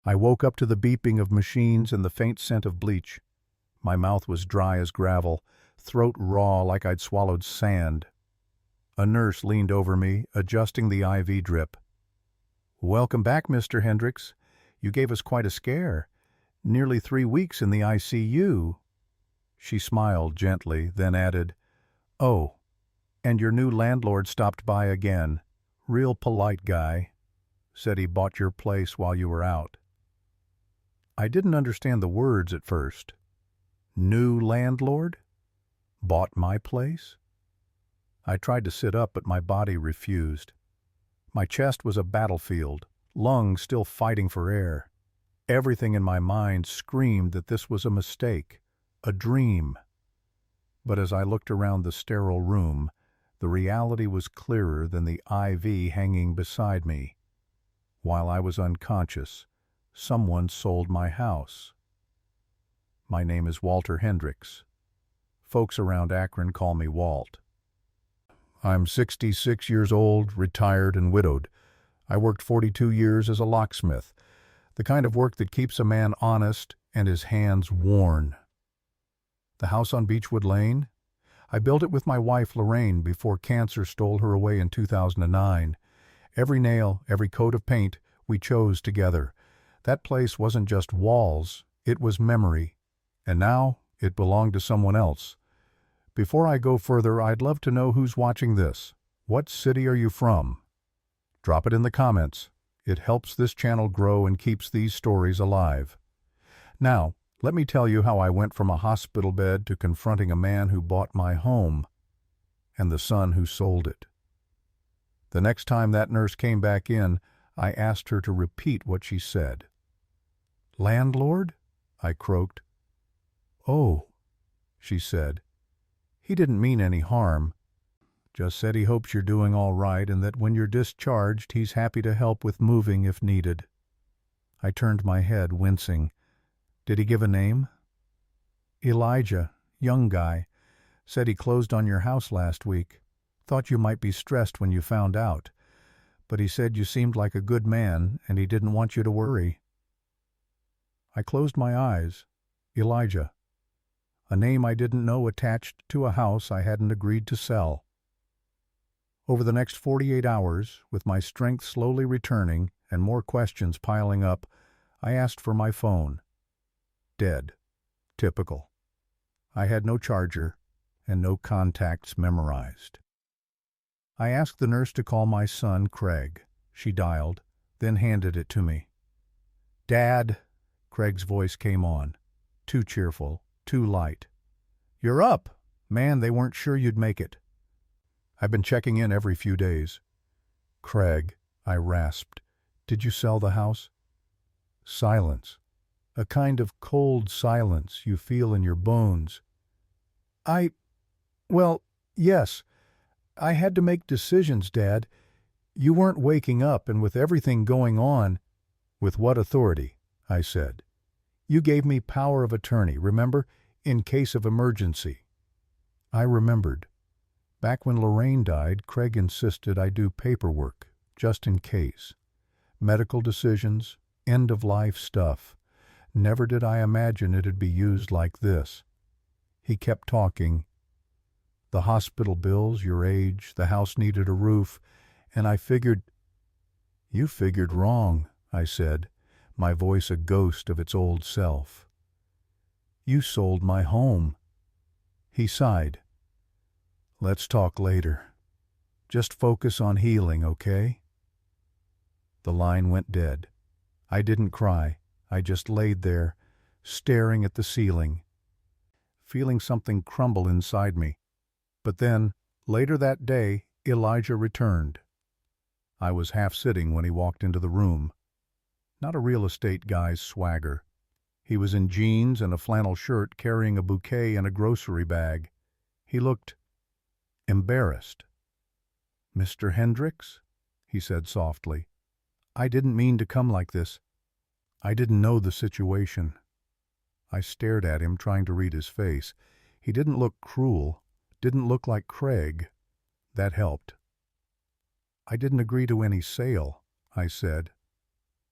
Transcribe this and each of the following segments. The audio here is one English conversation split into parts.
I woke up to the beeping of machines and the faint scent of bleach. My mouth was dry as gravel, throat raw like I'd swallowed sand. A nurse leaned over me, adjusting the IV drip. "Welcome back, Mr. Hendricks. You gave us quite a scare. Nearly 3 weeks in the ICU. She smiled gently, then added, "Oh, and your new landlord stopped by again. Real polite guy. Said he bought your place while you were out." I didn't understand the words at first. New landlord? Bought my place? I tried to sit up, but my body refused. My chest was a battlefield, lungs still fighting for air. Everything in my mind screamed that this was a mistake, a dream. But as I looked around the sterile room, the reality was clearer than the IV hanging beside me. While I was unconscious, someone sold my house. My name is Walter Hendricks. Folks around Akron call me Walt. I'm 66 years old, retired and widowed. I worked 42 years as a locksmith, the kind of work that keeps a man honest and his hands worn. The house on Beechwood Lane? I built it with my wife Lorraine before cancer stole her away in 2009. Every nail, every coat of paint, we chose together. That place wasn't just walls, it was memory. And now it belonged to someone else. Before I go further, I'd love to know who's watching this. What city are you from? Drop it in the comments. It helps this channel grow and keeps these stories alive. Now, let me tell you how I went from a hospital bed to confronting a man who bought my home and the son who sold it. The next time that nurse came back in, I asked her to repeat what she said. "Landlord?" I croaked. "Oh," she said. "He didn't mean any harm. Just said he hopes you're doing all right and that when you're discharged, he's happy to help with moving if needed." I turned my head, wincing. "Did he give a name?" "Elijah, young guy. Said he closed on your house last week. Thought you might be stressed when you found out. But he said you seemed like a good man and he didn't want you to worry." I closed my eyes. Elijah. A name I didn't know attached to a house I hadn't agreed to sell. Over the next 48 hours, with my strength slowly returning and more questions piling up, I asked for my phone. Dead. Typical. I had no charger and no contacts memorized. I asked the nurse to call my son, Craig. She dialed, then handed it to me. "Dad," Craig's voice came on. Too cheerful, too light. "You're up. Man, they weren't sure you'd make it." "I've been checking in every few days." "Craig," I rasped, "did you sell the house?" Silence. A kind of cold silence you feel in your bones. Well, yes. I had to make decisions, Dad. You weren't waking up, and with everything going on—" "With what authority?" I said. "You gave me power of attorney, remember? In case of emergency." I remembered. Back when Lorraine died, Craig insisted I do paperwork, just in case. Medical decisions, end-of-life stuff. Never did I imagine it'd be used like this. He kept talking. The hospital bills, your age, the house needed a roof, and I figured— "You figured wrong," I said, my voice a ghost of its old self. "You sold my home." He sighed. "Let's talk later. Just focus on healing, okay?" The line went dead. I didn't cry. I just laid there, staring at the ceiling, feeling something crumble inside me. But then, later that day, Elijah returned. I was half sitting when he walked into the room. Not a real estate guy's swagger. He was in jeans and a flannel shirt, carrying a bouquet and a grocery bag. He looked embarrassed. "Mr. Hendricks?" he said softly. "I didn't mean to come like this. I didn't know the situation." I stared at him, trying to read his face. He didn't look cruel, didn't look like Craig. That helped. "I didn't agree to any sale," I said.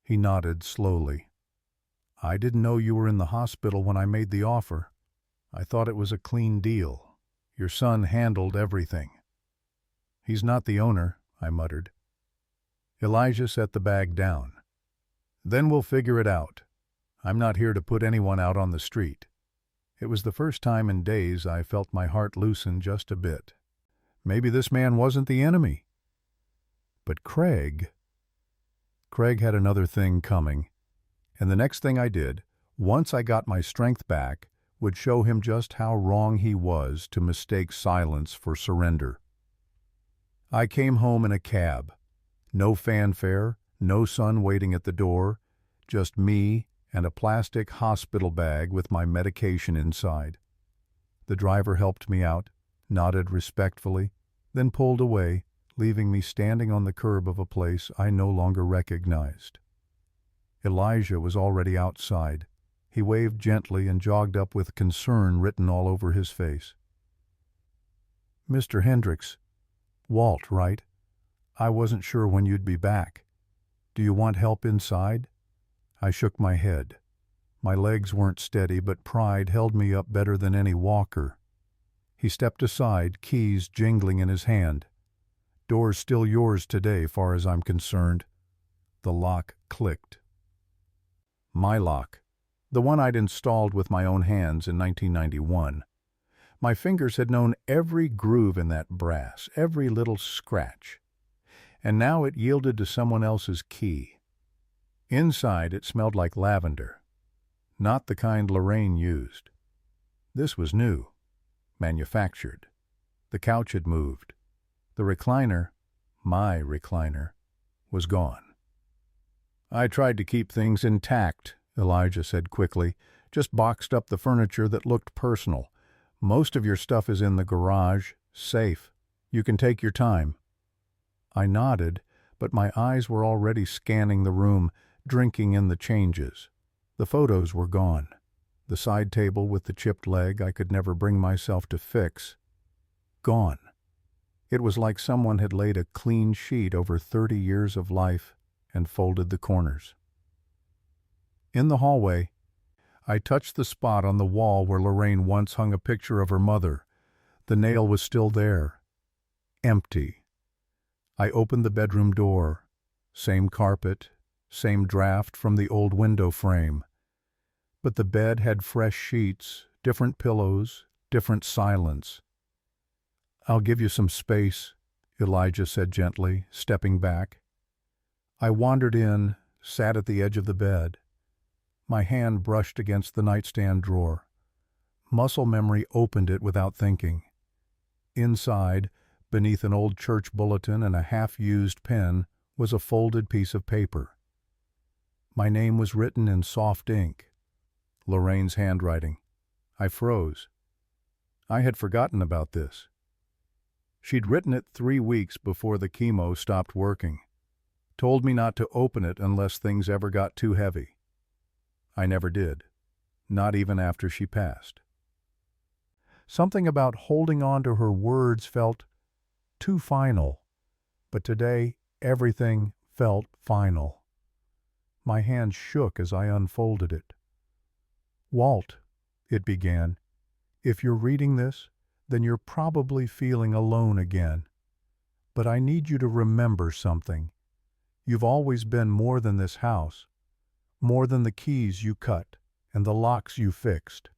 He nodded slowly. I didn't know you were in the hospital when I made the offer. I thought it was a clean deal. Your son handled everything." "He's not the owner," I muttered. Elijah set the bag down. "Then we'll figure it out. I'm not here to put anyone out on the street." It was the first time in days I felt my heart loosen just a bit. Maybe this man wasn't the enemy. But Craig had another thing coming, and the next thing I did, once I got my strength back, would show him just how wrong he was to mistake silence for surrender. I came home in a cab. No fanfare, no son waiting at the door, just me and a plastic hospital bag with my medication inside. The driver helped me out, nodded respectfully, then pulled away, leaving me standing on the curb of a place I no longer recognized. Elijah was already outside. He waved gently and jogged up with concern written all over his face. "Mr. Hendricks, Walt, right? I wasn't sure when you'd be back. Do you want help inside?" I shook my head. My legs weren't steady, but pride held me up better than any walker. He stepped aside, keys jingling in his hand. "Door's still yours today, far as I'm concerned." The lock clicked. My lock. The one I'd installed with my own hands in 1991. My fingers had known every groove in that brass, every little scratch. And now it yielded to someone else's key. Inside it smelled like lavender. Not the kind Lorraine used. This was new. Manufactured. The couch had moved. The recliner, my recliner, was gone. "I tried to keep things intact," Elijah said quickly. "Just boxed up the furniture that looked personal. Most of your stuff is in the garage, safe. You can take your time." I nodded, but my eyes were already scanning the room, drinking in the changes. The photos were gone. The side table with the chipped leg I could never bring myself to fix. Gone. It was like someone had laid a clean sheet over 30 years of life and folded the corners. In the hallway, I touched the spot on the wall where Lorraine once hung a picture of her mother. The nail was still there. Empty. I opened the bedroom door. Same carpet, same draft from the old window frame. But the bed had fresh sheets, different pillows, different silence. "I'll give you some space," Elijah said gently, stepping back. I wandered in, sat at the edge of the bed. My hand brushed against the nightstand drawer. Muscle memory opened it without thinking. Inside, beneath an old church bulletin and a half-used pen, was a folded piece of paper. My name was written in soft ink. Lorraine's handwriting. I froze. I had forgotten about this. She'd written it 3 weeks before the chemo stopped working. Told me not to open it unless things ever got too heavy. I never did. Not even after she passed. Something about holding on to her words felt too final. But today, everything felt final. My hand shook as I unfolded it. "Walt," it began, "if you're reading this, then you're probably feeling alone again. But I need you to remember something. You've always been more than this house, more than the keys you cut and the locks you fixed.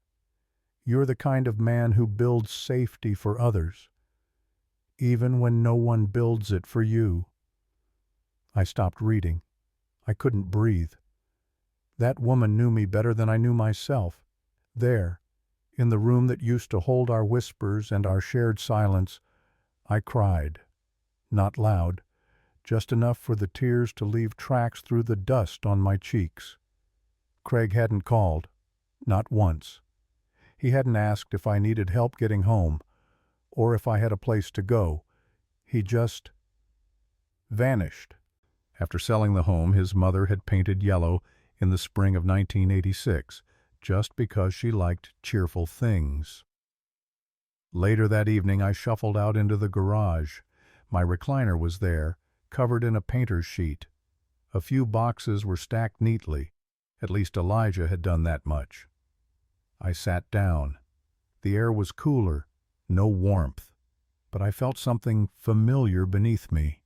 You're the kind of man who builds safety for others, even when no one builds it for you." I stopped reading. I couldn't breathe. That woman knew me better than I knew myself. There, in the room that used to hold our whispers and our shared silence, I cried. Not loud, just enough for the tears to leave tracks through the dust on my cheeks. Craig hadn't called, not once. He hadn't asked if I needed help getting home, or if I had a place to go. He just vanished. After selling the home his mother had painted yellow in the spring of 1986, just because she liked cheerful things. Later that evening I shuffled out into the garage. My recliner was there, covered in a painter's sheet. A few boxes were stacked neatly, At least Elijah had done that much. I sat down. The air was cooler, no warmth, but I felt something familiar beneath me.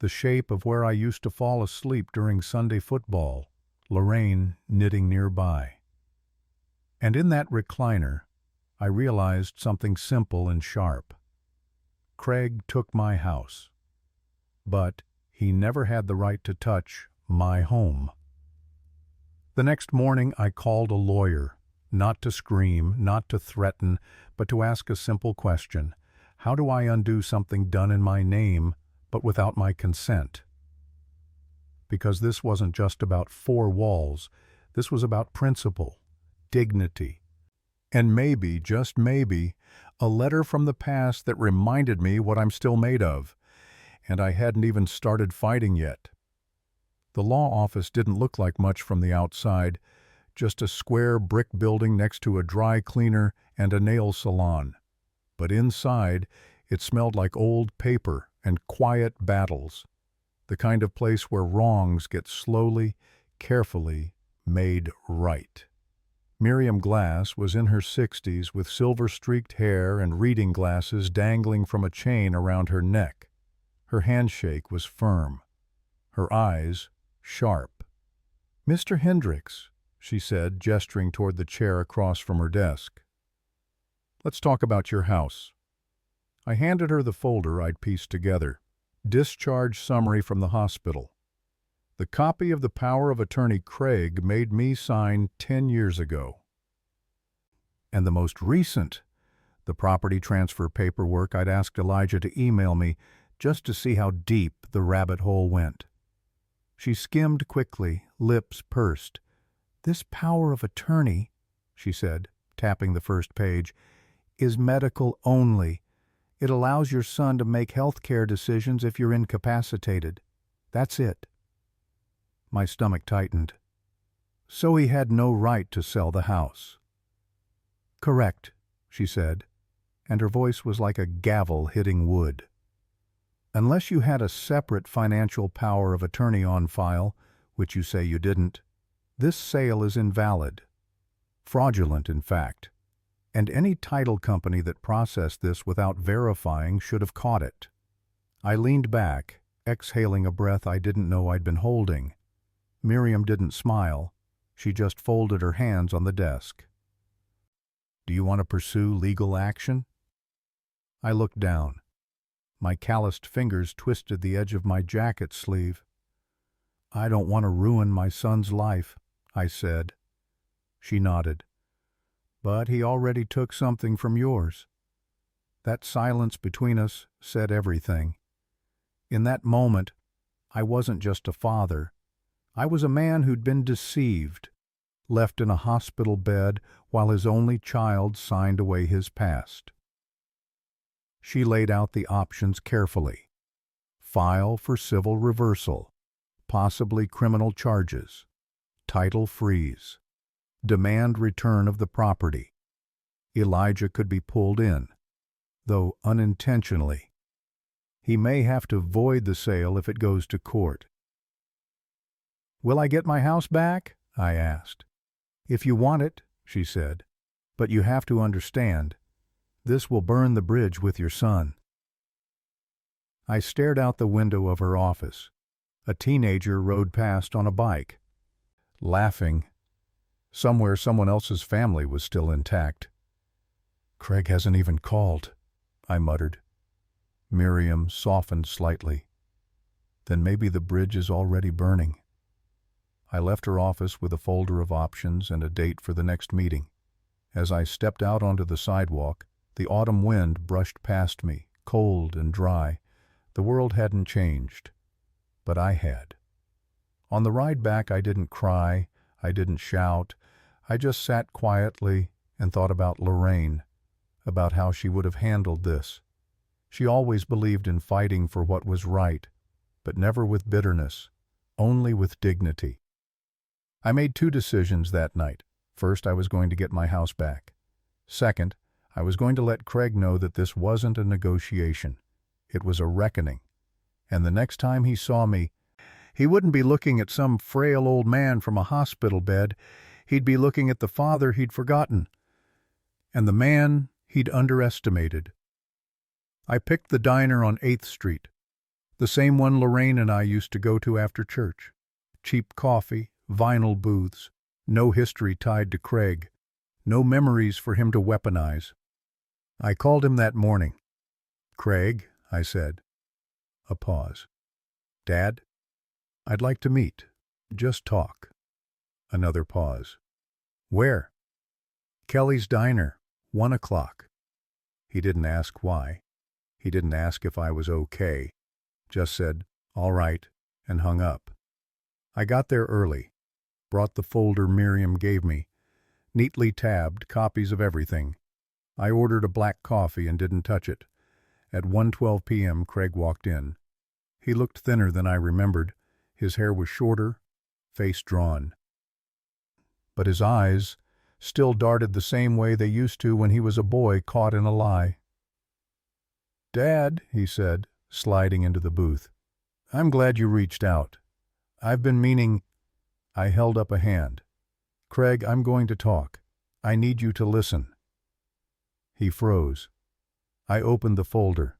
The shape of where I used to fall asleep during Sunday football, Lorraine knitting nearby. And in that recliner, I realized something simple and sharp. Craig took my house, but he never had the right to touch my home. The next morning I called a lawyer, not to scream, not to threaten, but to ask a simple question. How do I undo something done in my name, but without my consent? Because this wasn't just about four walls, this was about principle, dignity, and maybe, just maybe, a letter from the past that reminded me what I'm still made of, and I hadn't even started fighting yet. The law office didn't look like much from the outside, just a square brick building next to a dry cleaner and a nail salon. But inside, it smelled like old paper and quiet battles, the kind of place where wrongs get slowly, carefully made right. Miriam Glass was in her 60s with silver-streaked hair and reading glasses dangling from a chain around her neck. Her handshake was firm, her eyes sharp. "Mr. Hendricks," she said, gesturing toward the chair across from her desk. "Let's talk about your house." I handed her the folder I'd pieced together. Discharge summary from the hospital. The copy of the power of attorney Craig made me sign 10 years ago. And the most recent, the property transfer paperwork I'd asked Elijah to email me just to see how deep the rabbit hole went. She skimmed quickly, lips pursed. "This power of attorney," she said, tapping the first page, "is medical only. It allows your son to make health care decisions if you're incapacitated. That's it." My stomach tightened. So he had no right to sell the house. "Correct," she said, and her voice was like a gavel hitting wood. "Unless you had a separate financial power of attorney on file, which you say you didn't, this sale is invalid. Fraudulent, in fact. And any title company that processed this without verifying should have caught it." I leaned back, exhaling a breath I didn't know I'd been holding. Miriam didn't smile. She just folded her hands on the desk. "Do you want to pursue legal action?" I looked down. My calloused fingers twisted the edge of my jacket sleeve. "I don't want to ruin my son's life," I said. She nodded. "But he already took something from yours." That silence between us said everything. In that moment, I wasn't just a father. I was a man who'd been deceived, left in a hospital bed while his only child signed away his past. She laid out the options carefully. File for civil reversal, possibly criminal charges, title freeze, demand return of the property. Elijah could be pulled in, though unintentionally. He may have to void the sale if it goes to court. "Will I get my house back?" I asked. "If you want it," she said, "but you have to understand, this will burn the bridge with your son." I stared out the window of her office. A teenager rode past on a bike, laughing. Somewhere someone else's family was still intact. "Craig hasn't even called," I muttered. Miriam softened slightly. "Then maybe the bridge is already burning." I left her office with a folder of options and a date for the next meeting. As I stepped out onto the sidewalk, the autumn wind brushed past me, cold and dry. The world hadn't changed, but I had. On the ride back, I didn't cry, I didn't shout. I just sat quietly and thought about Lorraine, about how she would have handled this. She always believed in fighting for what was right, but never with bitterness, only with dignity. I made 2 decisions that night. First, I was going to get my house back. Second, I was going to let Craig know that this wasn't a negotiation. It was a reckoning. And the next time he saw me, He wouldn't be looking at some frail old man from a hospital bed. He'd be looking at the father he'd forgotten, and the man he'd underestimated. I picked the diner on 8th Street, the same one Lorraine and I used to go to after church. Cheap coffee, vinyl booths, no history tied to Craig, no memories for him to weaponize. I called him that morning. "Craig," I said. A pause. "Dad, I'd like to meet. Just talk." Another pause. "Where?" "Kelly's Diner, 1 o'clock. He didn't ask why. He didn't ask if I was okay. Just said, "All right," and hung up. I got there early, brought the folder Miriam gave me, neatly tabbed copies of everything. I ordered a black coffee and didn't touch it. At 1:12 p.m. Craig walked in. He looked thinner than I remembered. His hair was shorter, face drawn. But his eyes still darted the same way they used to when he was a boy caught in a lie. "Dad," he said, sliding into the booth, "I'm glad you reached out. I've been meaning—" I held up a hand. "Craig, I'm going to talk. I need you to listen." He froze. I opened the folder.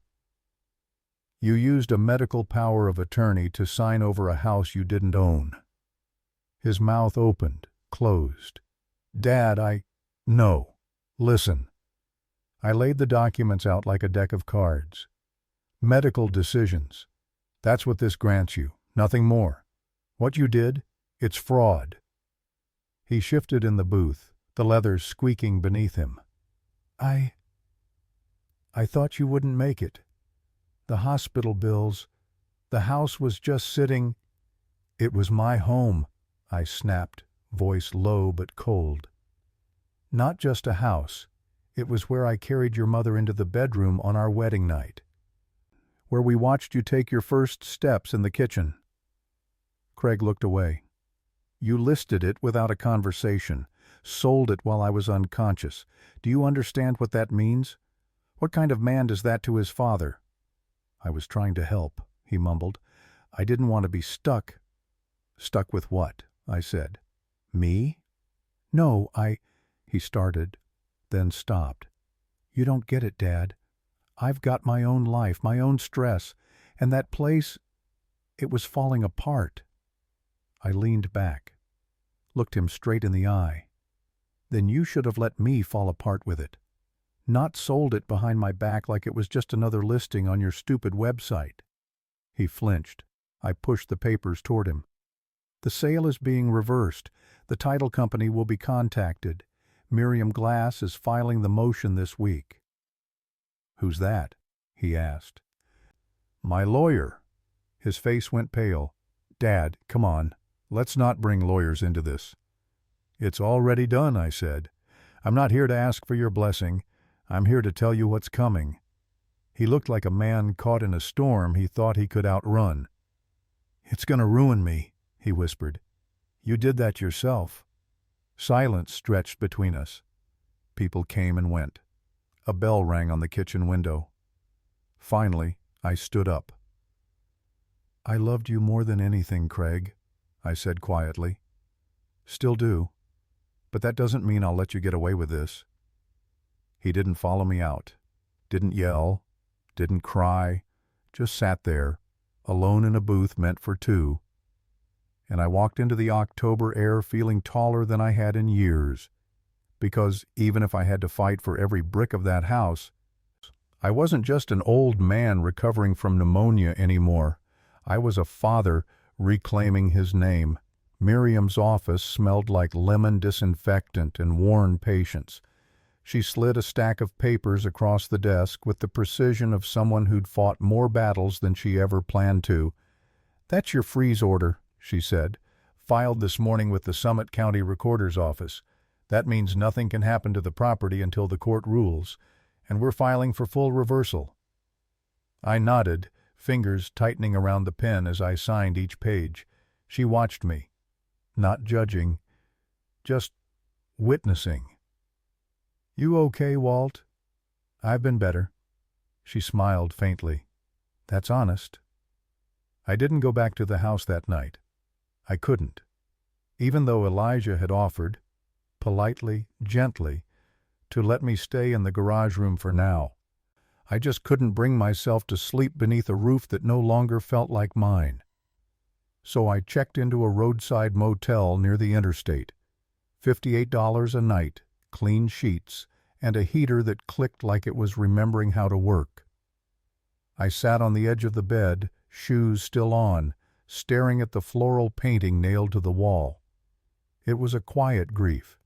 "You used a medical power of attorney to sign over a house you didn't own." His mouth opened, closed. "Dad, No. Listen." I laid the documents out like a deck of cards. "Medical decisions. That's what this grants you, nothing more. What you did, it's fraud." He shifted in the booth, the leather squeaking beneath him. I thought you wouldn't make it. The hospital bills, the house was just sitting—" "It was my home," I snapped, voice low but cold. "Not just a house. It was where I carried your mother into the bedroom on our wedding night. Where we watched you take your first steps in the kitchen." Craig looked away. "You listed it without a conversation, sold it while I was unconscious. Do you understand what that means? What kind of man does that to his father?" I was trying to help, he mumbled. I didn't want to be stuck. "Stuck with what?" I said. "Me?" "No, he started, then stopped. "You don't get it, Dad. I've got my own life, my own stress, and that place, it was falling apart." I leaned back, looked him straight in the eye. "Then you should have let me fall apart with it. Not sold it behind my back like it was just another listing on your stupid website." He flinched. I pushed the papers toward him. "The sale is being reversed. The title company will be contacted. Miriam Glass is filing the motion this week." "Who's that?" he asked. "My lawyer." His face went pale. "Dad, come on. Let's not bring lawyers into this." "It's already done," I said. "I'm not here to ask for your blessing. I'm here to tell you what's coming." He looked like a man caught in a storm he thought he could outrun. "It's going to ruin me," he whispered. "You did that yourself." Silence stretched between us. People came and went. A bell rang on the kitchen window. Finally, I stood up. "I loved you more than anything, Craig," I said quietly. "Still do. But that doesn't mean I'll let you get away with this." He didn't follow me out, didn't yell, didn't cry, just sat there, alone in a booth meant for two. And I walked into the October air feeling taller than I had in years, because even if I had to fight for every brick of that house, I wasn't just an old man recovering from pneumonia anymore. I was a father reclaiming his name. Miriam's office smelled like lemon disinfectant and worn patience. She slid a stack of papers across the desk with the precision of someone who'd fought more battles than she ever planned to. "That's your freeze order," she said, "filed this morning with the Summit County Recorder's Office. That means nothing can happen to the property until the court rules, and we're filing for full reversal." I nodded, fingers tightening around the pen as I signed each page. She watched me, not judging, just witnessing. "You okay, Walt?" "I've been better." She smiled faintly. "That's honest." I didn't go back to the house that night. I couldn't. Even though Elijah had offered, politely, gently, to let me stay in the garage room for now. I just couldn't bring myself to sleep beneath a roof that no longer felt like mine. So I checked into a roadside motel near the interstate. $58 a night, clean sheets, and a heater that clicked like it was remembering how to work. I sat on the edge of the bed, shoes still on, staring at the floral painting nailed to the wall. It was a quiet grief,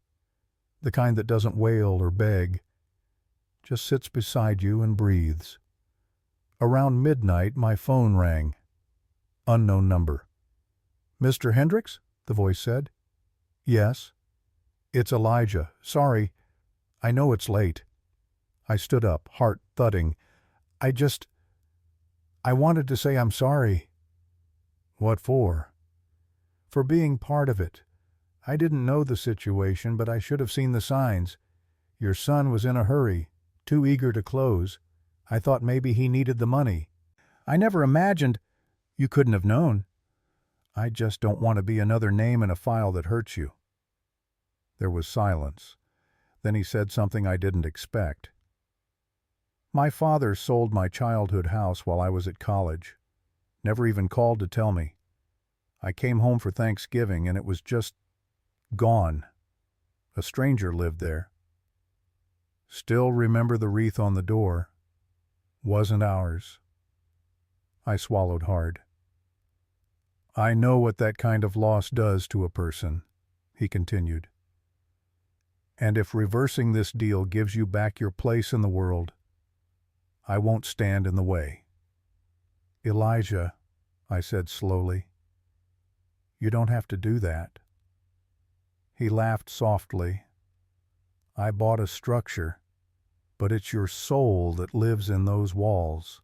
the kind that doesn't wail or beg, just sits beside you and breathes. Around midnight, my phone rang. Unknown number. "Mr. Hendricks?" the voice said. "Yes." "It's Elijah. Sorry. I know it's late." I stood up, heart thudding. I wanted to say I'm sorry." "What for?" "For being part of it. I didn't know the situation, but I should have seen the signs. Your son was in a hurry, too eager to close. I thought maybe he needed the money. I never imagined—" "You couldn't have known. I just don't want to be another name in a file that hurts you." There was silence. Then he said something I didn't expect. "My father sold my childhood house while I was at college. Never even called to tell me. I came home for Thanksgiving and it was just gone. A stranger lived there. Still remember the wreath on the door. Wasn't ours." I swallowed hard. "I know what that kind of loss does to a person," he continued. "And if reversing this deal gives you back your place in the world, I won't stand in the way." "Elijah," I said slowly, "you don't have to do that." He laughed softly. "I bought a structure, but it's your soul that lives in those walls.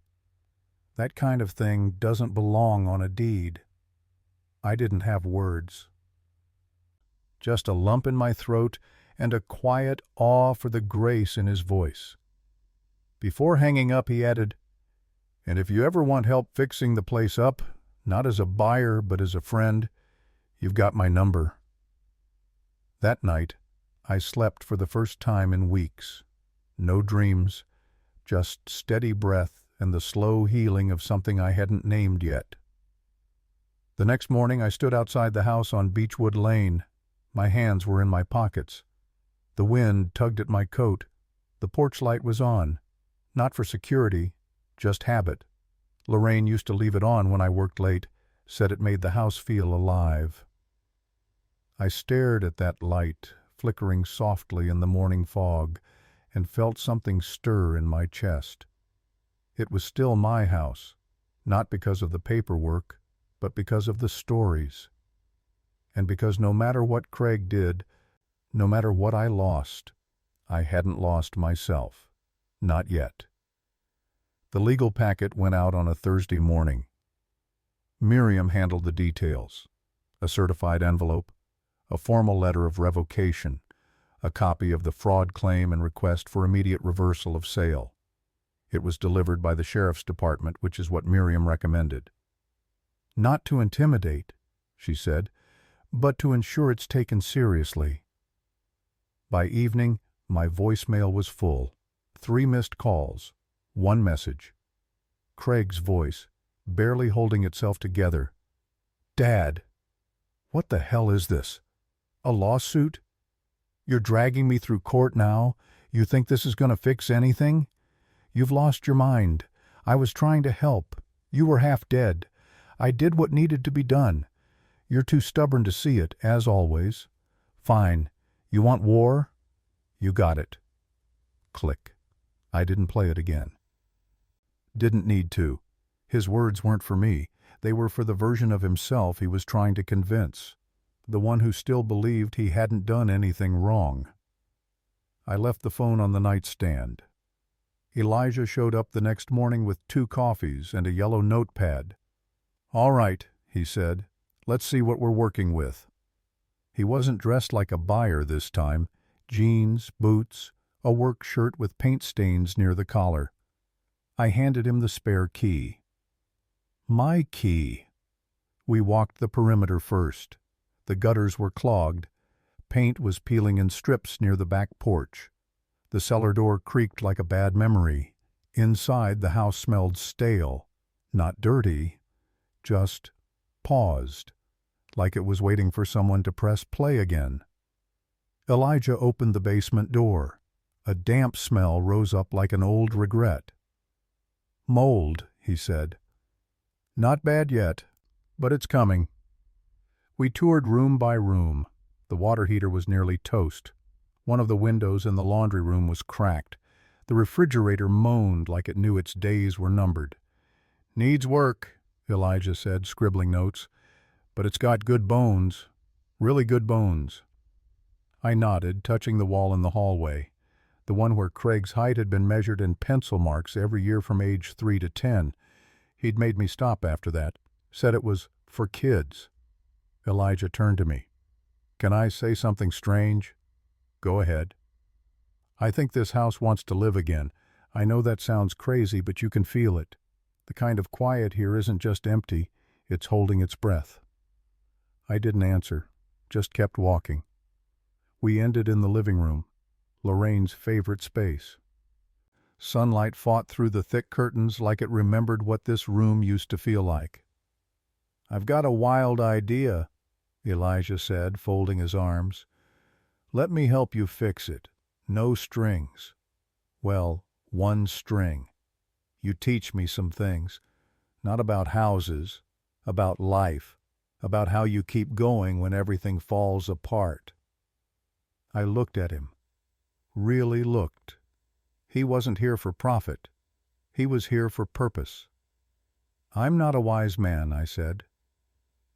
That kind of thing doesn't belong on a deed." I didn't have words. Just a lump in my throat and a quiet awe for the grace in his voice. Before hanging up, he added, "And if you ever want help fixing the place up, not as a buyer but as a friend, you've got my number." That night, I slept for the first time in weeks. No dreams, just steady breath and the slow healing of something I hadn't named yet. The next morning, I stood outside the house on Beechwood Lane. My hands were in my pockets. The wind tugged at my coat. The porch light was on. Not for security, just habit. Lorraine used to leave it on when I worked late, said it made the house feel alive. I stared at that light, flickering softly in the morning fog, and felt something stir in my chest. It was still my house, not because of the paperwork, but because of the stories. And because no matter what Craig did, no matter what I lost, I hadn't lost myself. Not yet. The legal packet went out on a Thursday morning. Miriam handled the details. A certified envelope, a formal letter of revocation, a copy of the fraud claim and request for immediate reversal of sale. It was delivered by the sheriff's department, which is what Miriam recommended. "Not to intimidate," she said, "but to ensure it's taken seriously." By evening, my voicemail was full. 3 missed calls, 1 message. Craig's voice, barely holding itself together. "Dad, what the hell is this? A lawsuit? You're dragging me through court now? You think this is going to fix anything? You've lost your mind. I was trying to help. You were half dead. I did what needed to be done. You're too stubborn to see it, as always. Fine. You want war? You got it." Click. I didn't play it again. Didn't need to. His words weren't for me. They were for the version of himself he was trying to convince, the one who still believed he hadn't done anything wrong. I left the phone on the nightstand. Elijah showed up the next morning with 2 coffees and a yellow notepad. "All right," he said. "Let's see what we're working with." He wasn't dressed like a buyer this time. Jeans, boots, a work shirt with paint stains near the collar. I handed him the spare key. My key. We walked the perimeter first. The gutters were clogged. Paint was peeling in strips near the back porch. The cellar door creaked like a bad memory. Inside, the house smelled stale. Not dirty, just paused, like it was waiting for someone to press play again. Elijah opened the basement door. A damp smell rose up like an old regret. "Mold," he said. "Not bad yet, but it's coming." We toured room by room. The water heater was nearly toast. One of the windows in the laundry room was cracked. The refrigerator moaned like it knew its days were numbered. "Needs work," Elijah said, scribbling notes. "But it's got good bones. Really good bones." I nodded, touching the wall in the hallway, the one where Craig's height had been measured in pencil marks every year from age 3 to 10. He'd made me stop after that, said it was for kids. Elijah turned to me. "Can I say something strange?" "Go ahead." "I think this house wants to live again. I know that sounds crazy, but you can feel it. The kind of quiet here isn't just empty, it's holding its breath." I didn't answer, just kept walking. We ended in the living room, Lorraine's favorite space. Sunlight fought through the thick curtains like it remembered what this room used to feel like. "I've got a wild idea," Elijah said, folding his arms. "Let me help you fix it. No strings. Well, one string. You teach me some things. Not about houses, about life, about how you keep going when everything falls apart." I looked at him. Really looked. He wasn't here for profit. He was here for purpose. "I'm not a wise man," I said.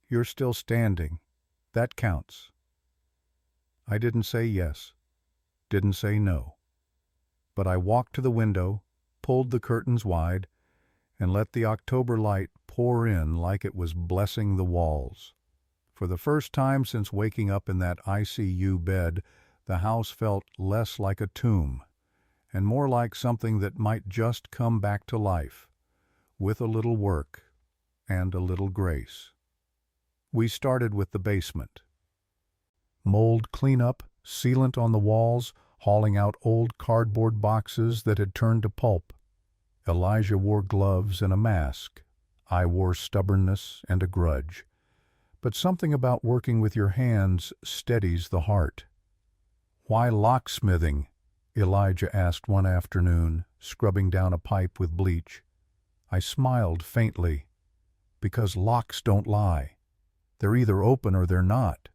"You're still standing. That counts." I didn't say yes, didn't say no. But I walked to the window, pulled the curtains wide, and let the October light pour in like it was blessing the walls. For the first time since waking up in that ICU bed, the house felt less like a tomb, and more like something that might just come back to life, with a little work and a little grace. We started with the basement. Mold cleanup, sealant on the walls, hauling out old cardboard boxes that had turned to pulp. Elijah wore gloves and a mask. I wore stubbornness and a grudge. But something about working with your hands steadies the heart. "Why locksmithing?" Elijah asked one afternoon, scrubbing down a pipe with bleach. I smiled faintly. "Because locks don't lie. They're either open or they're not.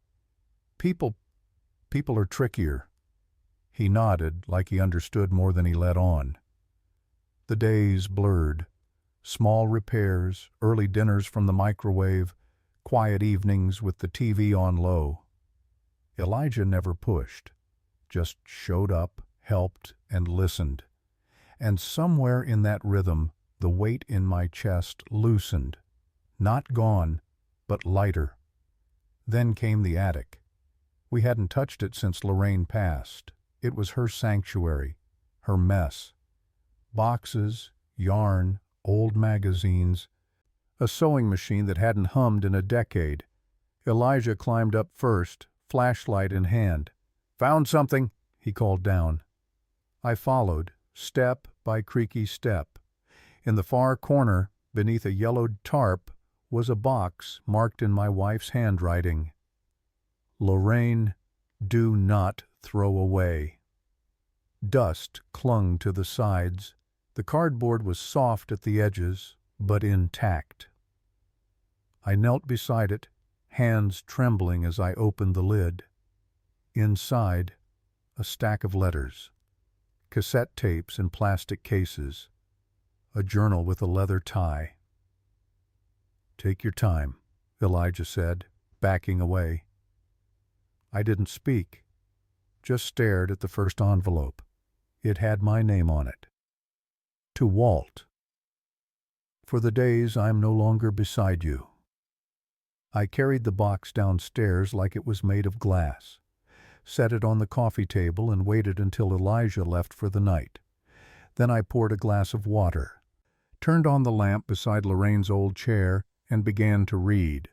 People are trickier." He nodded like he understood more than he let on. The days blurred. Small repairs, early dinners from the microwave, quiet evenings with the TV on low. Elijah never pushed, just showed up, helped, and listened. And somewhere in that rhythm, the weight in my chest loosened. Not gone, but lighter. Then came the attic. We hadn't touched it since Lorraine passed. It was her sanctuary, her mess. Boxes, yarn, old magazines, a sewing machine that hadn't hummed in a decade. Elijah climbed up first, flashlight in hand. "Found something," he called down. I followed, step by creaky step. In the far corner, beneath a yellowed tarp, was a box marked in my wife's handwriting. "Lorraine, do not throw away." Dust clung to the sides. The cardboard was soft at the edges, but intact. I knelt beside it, hands trembling as I opened the lid. Inside, a stack of letters, cassette tapes in plastic cases, a journal with a leather tie. "Take your time," Elijah said, backing away. I didn't speak, just stared at the first envelope. It had my name on it. To Walt. "For the days I'm no longer beside you." I carried the box downstairs like it was made of glass, set it on the coffee table and waited until Elijah left for the night. Then I poured a glass of water, turned on the lamp beside Lorraine's old chair, and began to read.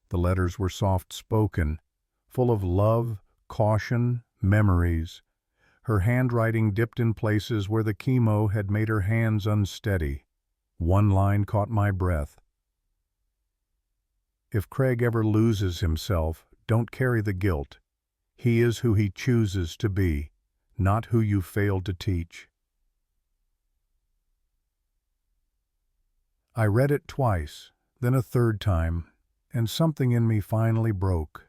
The letters were soft-spoken, full of love, caution, memories. Her handwriting dipped in places where the chemo had made her hands unsteady. One line caught my breath. If Craig ever loses himself, don't carry the guilt. He is who he chooses to be, not who you failed to teach. I read it twice, then a third time, and something in me finally broke.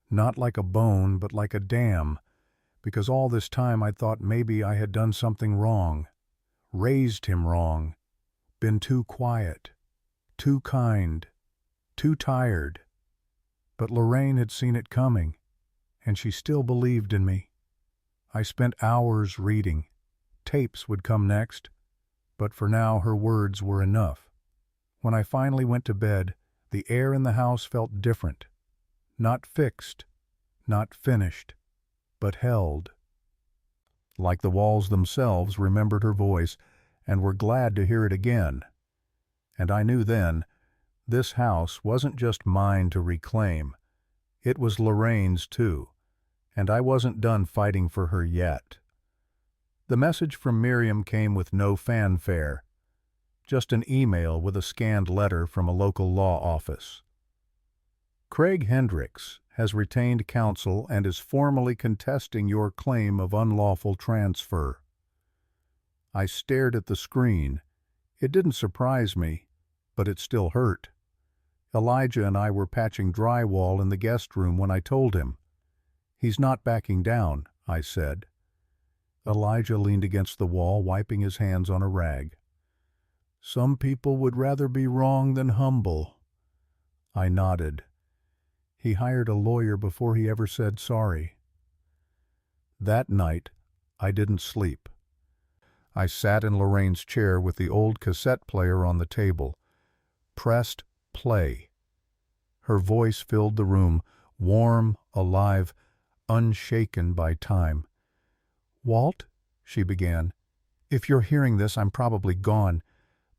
Not like a bone, but like a dam, because all this time I'd thought maybe I had done something wrong, raised him wrong, been too quiet, too kind, too tired. But Lorraine had seen it coming, and she still believed in me. I spent hours reading. Tapes would come next, but for now her words were enough. When I finally went to bed, the air in the house felt different. Not fixed, not finished, but held. Like the walls themselves remembered her voice and were glad to hear it again. And I knew then, this house wasn't just mine to reclaim. It was Lorraine's too, and I wasn't done fighting for her yet. The message from Miriam came with no fanfare. Just an email with a scanned letter from a local law office. Craig Hendricks has retained counsel and is formally contesting your claim of unlawful transfer. I stared at the screen. It didn't surprise me, but it still hurt. Elijah and I were patching drywall in the guest room when I told him. He's not backing down, I said. Elijah leaned against the wall, wiping his hands on a rag. Some people would rather be wrong than humble. I nodded. He hired a lawyer before he ever said sorry. That night, I didn't sleep. I sat in Lorraine's chair with the old cassette player on the table. Pressed play. Her voice filled the room, warm, alive, unshaken by time. "Walt," she began, "if you're hearing this, I'm probably gone,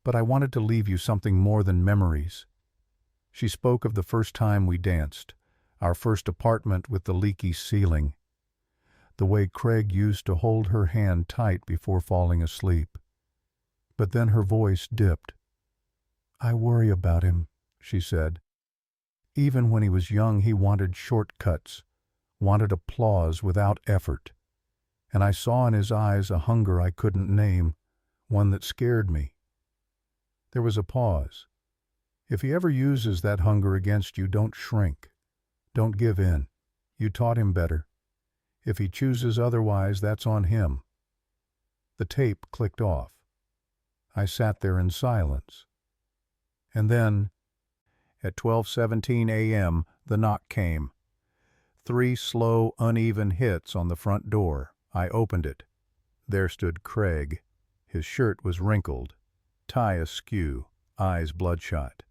but I wanted to leave you something more than memories." She spoke of the first time we danced, our first apartment with the leaky ceiling, the way Craig used to hold her hand tight before falling asleep. But then her voice dipped. "I worry about him," she said. "Even when he was young, he wanted shortcuts, wanted applause without effort. And I saw in his eyes a hunger I couldn't name, one that scared me." There was a pause. "If he ever uses that hunger against you, don't shrink. Don't give in. You taught him better. If he chooses otherwise, that's on him." The tape clicked off. I sat there in silence. And then, at 12:17 a.m., the knock came. 3 slow, uneven hits on the front door. I opened it. There stood Craig. His shirt was wrinkled, tie askew, eyes bloodshot.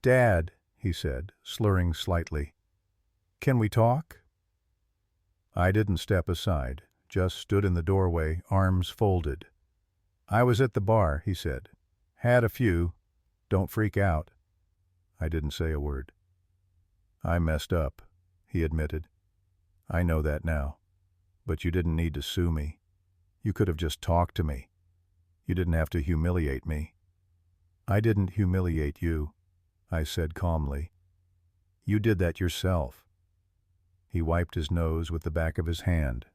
"Dad," he said, slurring slightly, "can we talk?" I didn't step aside, just stood in the doorway, arms folded. "I was at the bar," he said. "Had a few. Don't freak out." I didn't say a word. "I messed up," he admitted. "I know that now. But you didn't need to sue me. You could have just talked to me. You didn't have to humiliate me." "I didn't humiliate you," I said calmly. "You did that yourself." He wiped his nose with the back of his hand.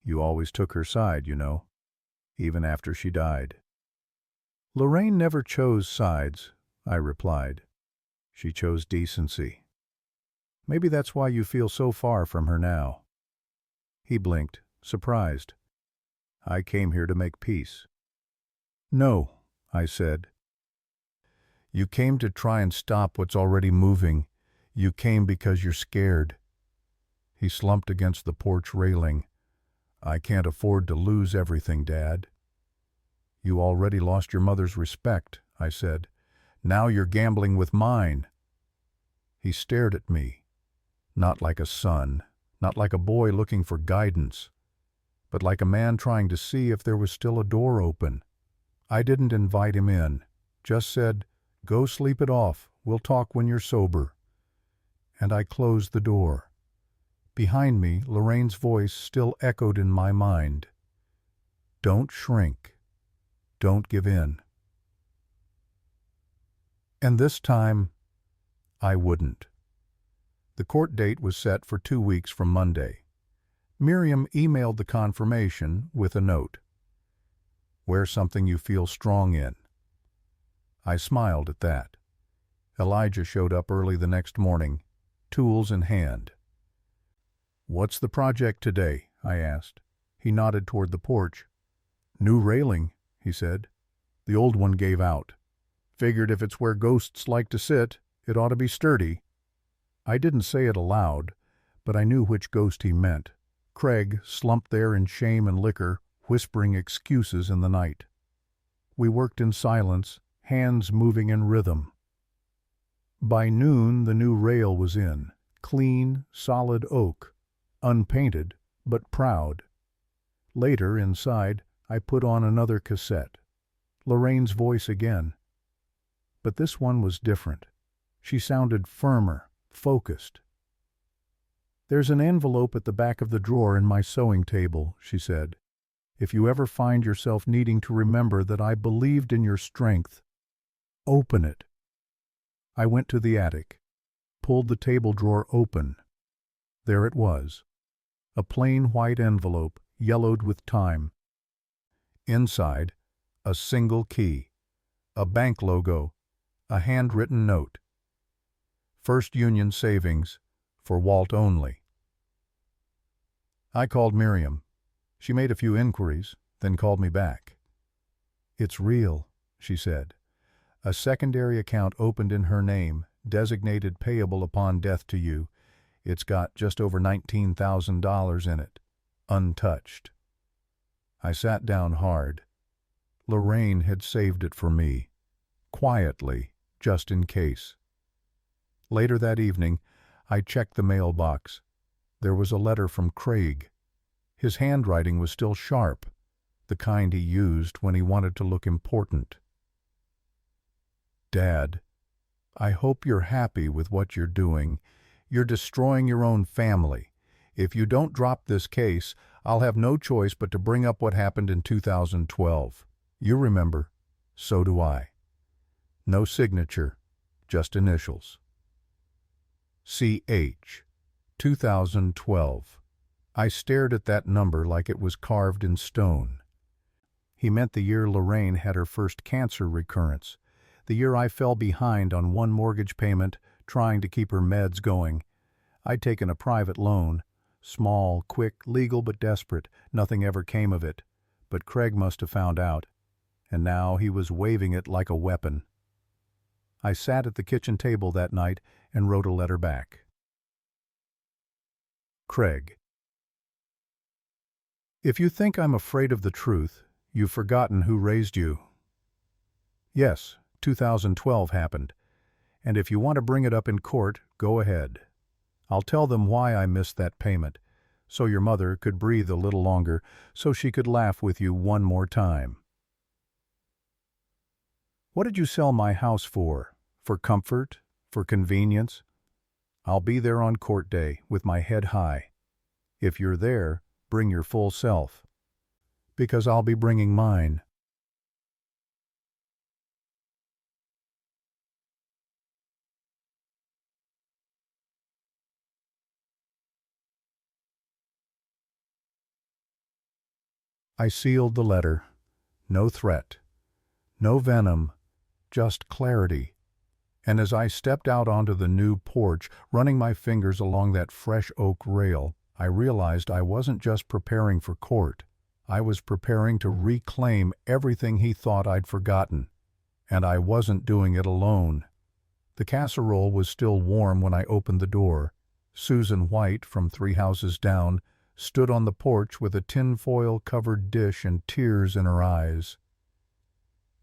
"You always took her side, you know, even after she died." "Lorraine never chose sides," I replied. "She chose decency. Maybe that's why you feel so far from her now." He blinked, surprised. "I came here to make peace." "No," I said. "You came to try and stop what's already moving. You came because you're scared." He slumped against the porch railing. "I can't afford to lose everything, Dad." "You already lost your mother's respect," I said. "Now you're gambling with mine." He stared at me, not like a son, not like a boy looking for guidance, but like a man trying to see if there was still a door open. I didn't invite him in, just said, "Go sleep it off, we'll talk when you're sober." And I closed the door. Behind me, Lorraine's voice still echoed in my mind. "Don't shrink. Don't give in." And this time, I wouldn't. The court date was set for 2 weeks from Monday. Miriam emailed the confirmation with a note. "Wear something you feel strong in." I smiled at that. Elijah showed up early the next morning, tools in hand. "What's the project today?" I asked. He nodded toward the porch. "New railing," he said. "The old one gave out. Figured if it's where ghosts like to sit, it ought to be sturdy." I didn't say it aloud, but I knew which ghost he meant. Craig, slumped there in shame and liquor, whispering excuses in the night. We worked in silence, hands moving in rhythm. By noon, the new rail was in, clean, solid oak, unpainted, but proud. Later, inside, I put on another cassette. Lorraine's voice again. But this one was different. She sounded firmer, focused. "There's an envelope at the back of the drawer in my sewing table," she said. "If you ever find yourself needing to remember that I believed in your strength, open it." I went to the attic, pulled the table drawer open. There it was, a plain white envelope, yellowed with time. Inside, a single key, a bank logo, a handwritten note. First Union Savings, for Walt only. I called Miriam. She made a few inquiries, then called me back. "It's real," she said. "A secondary account opened in her name, designated payable upon death to you. It's got just over $19,000 in it, untouched." I sat down hard. Lorraine had saved it for me, quietly, just in case. Later that evening, I checked the mailbox. There was a letter from Craig. His handwriting was still sharp, the kind he used when he wanted to look important. "Dad, I hope you're happy with what you're doing. You're destroying your own family. If you don't drop this case, I'll have no choice but to bring up what happened in 2012. You remember, so do I." No signature, just initials. CH, 2012. I stared at that number like it was carved in stone. He meant the year Lorraine had her first cancer recurrence, the year I fell behind on one mortgage payment, trying to keep her meds going. I'd taken a private loan, small, quick, legal but desperate. Nothing ever came of it, but Craig must have found out, and now he was waving it like a weapon. I sat at the kitchen table that night and wrote a letter back. Craig. If you think I'm afraid of the truth, you've forgotten who raised you. Yes, 2012 happened, and if you want to bring it up in court, go ahead. I'll tell them why I missed that payment, so your mother could breathe a little longer, so she could laugh with you one more time. What did you sell my house for? For comfort? For convenience? I'll be there on court day, with my head high. If you're there, bring your full self, because I'll be bringing mine. I sealed the letter. No threat, no venom, just clarity. And as I stepped out onto the new porch, running my fingers along that fresh oak rail, I realized I wasn't just preparing for court. I was preparing to reclaim everything he thought I'd forgotten. And I wasn't doing it alone. The casserole was still warm when I opened the door. Susan White, from 3 houses down, stood on the porch with a tinfoil-covered dish and tears in her eyes.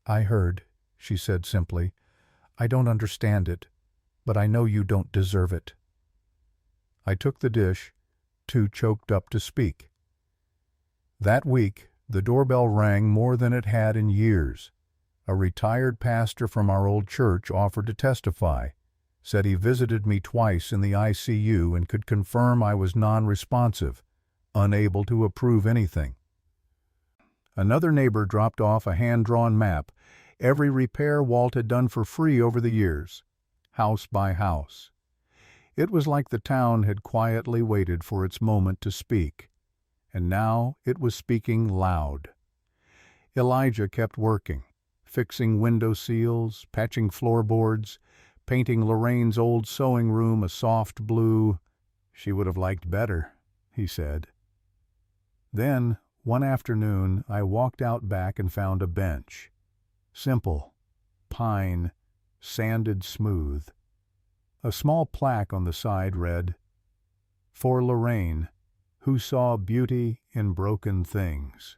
"I heard," she said simply. "I don't understand it, but I know you don't deserve it." I took the dish, too choked up to speak. That week, the doorbell rang more than it had in years. A retired pastor from our old church offered to testify, said he visited me twice in the ICU and could confirm I was non-responsive, unable to approve anything. Another neighbor dropped off a hand-drawn map, every repair Walt had done for free over the years, house by house. It was like the town had quietly waited for its moment to speak, and now it was speaking loud. Elijah kept working, fixing window seals, patching floorboards, painting Lorraine's old sewing room a soft blue. She would have liked better, he said. Then, one afternoon, I walked out back and found a bench. Simple, pine, sanded smooth. A small plaque on the side read, "For Lorraine, who saw beauty in broken things."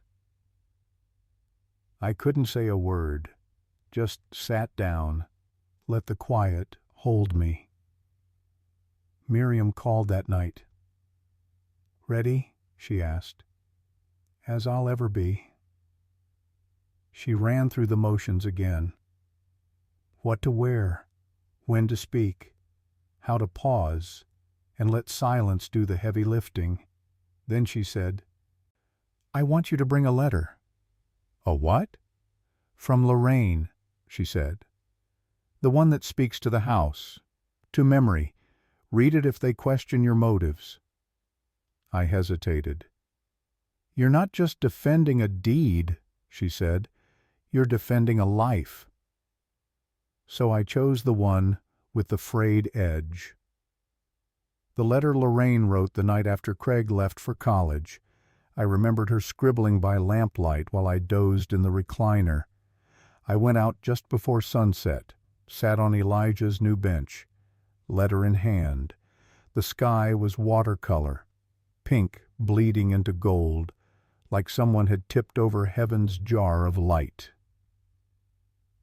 I couldn't say a word, just sat down, let the quiet hold me. Miriam called that night. "Ready?" she asked. "As I'll ever be." She ran through the motions again. What to wear, when to speak, how to pause, and let silence do the heavy lifting. Then she said, "I want you to bring a letter." "A what?" "From Lorraine," she said. "The one that speaks to the house, to memory. Read it if they question your motives." I hesitated. "You're not just defending a deed," she said. "You're defending a life." So I chose the one with the frayed edge. The letter Lorraine wrote the night after Craig left for college. I remembered her scribbling by lamplight while I dozed in the recliner. I went out just before sunset, sat on Elijah's new bench, letter in hand. The sky was watercolor, pink bleeding into gold, like someone had tipped over heaven's jar of light.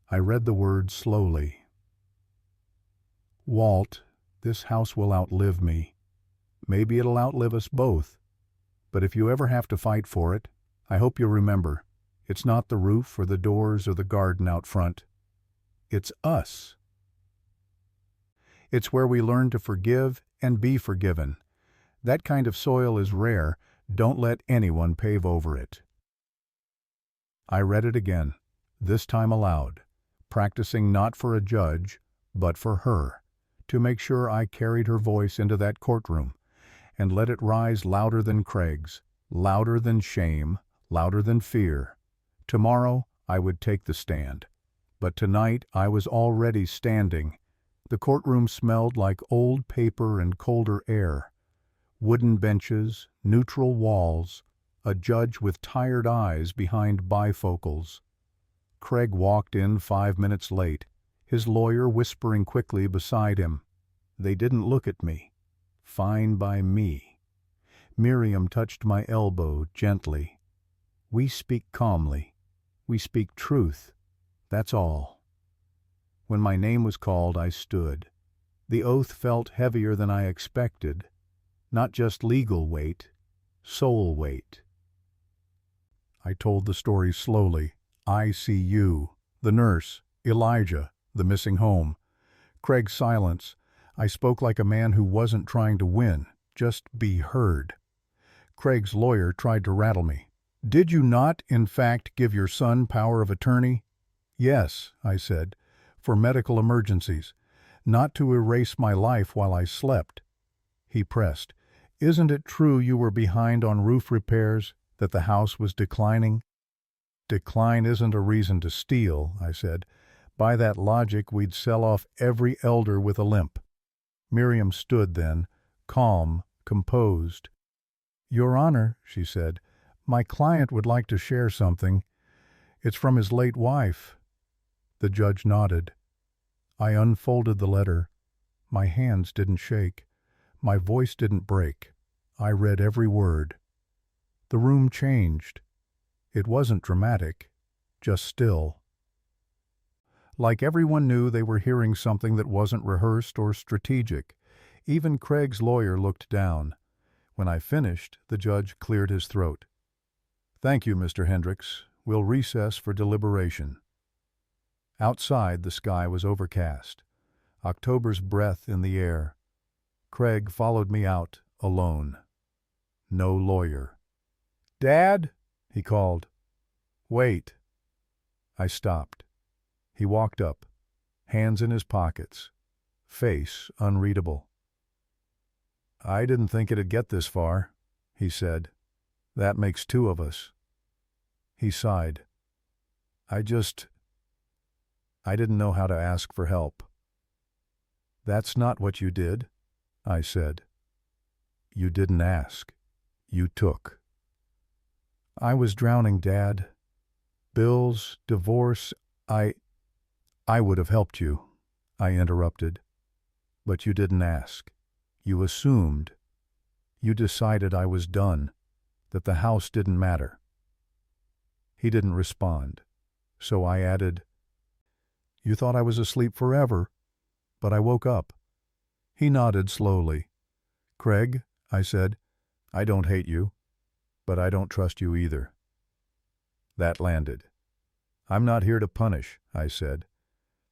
I read the words slowly. "Walt, this house will outlive me. Maybe it'll outlive us both. But if you ever have to fight for it, I hope you'll remember, it's not the roof or the doors or the garden out front. It's us. It's where we learn to forgive and be forgiven. That kind of soil is rare. Don't let anyone pave over it." I read it again, this time aloud, practicing not for a judge, but for her, to make sure I carried her voice into that courtroom, and let it rise louder than Craig's, louder than shame, louder than fear. Tomorrow I would take the stand, but tonight I was already standing. The courtroom smelled like old paper and colder air. Wooden benches, neutral walls, a judge with tired eyes behind bifocals. Craig walked in 5 minutes late, his lawyer whispering quickly beside him. They didn't look at me. Fine by me. Miriam touched my elbow gently. We speak calmly. We speak truth. That's all. When my name was called, I stood. The oath felt heavier than I expected. Not just legal weight, soul weight. I told the story slowly. ICU, the nurse, Elijah, the missing home. Craig's silence. I spoke like a man who wasn't trying to win, just be heard. Craig's lawyer tried to rattle me. "Did you not, in fact, give your son power of attorney?" "Yes," I said, "for medical emergencies, not to erase my life while I slept." He pressed. "Isn't it true you were behind on roof repairs, that the house was declining?" "Decline isn't a reason to steal," I said. "By that logic, we'd sell off every elder with a limp." Miriam stood then, calm, composed. "Your Honor," she said, "my client would like to share something. It's from his late wife." The judge nodded. I unfolded the letter. My hands didn't shake. My voice didn't break. I read every word. The room changed. It wasn't dramatic, just still. Like everyone knew they were hearing something that wasn't rehearsed or strategic. Even Craig's lawyer looked down. When I finished, the judge cleared his throat. "Thank you, Mr. Hendricks. We'll recess for deliberation." Outside, the sky was overcast, October's breath in the air. Craig followed me out, alone. No lawyer. "Dad!" he called. "Wait." I stopped. He walked up, hands in his pockets, face unreadable. "I didn't think it'd get this far," he said. "That makes two of us." He sighed. I didn't know how to ask for help." "That's not what you did," I said. "You didn't ask. You took." "I was drowning, Dad. Bills, divorce, I would have helped you," I interrupted. "But you didn't ask. You assumed. You decided I was done, that the house didn't matter." He didn't respond, so I added, "You thought I was asleep forever, but I woke up." He nodded slowly. "Craig," I said, "I don't hate you, but I don't trust you either." That landed. "I'm not here to punish," I said.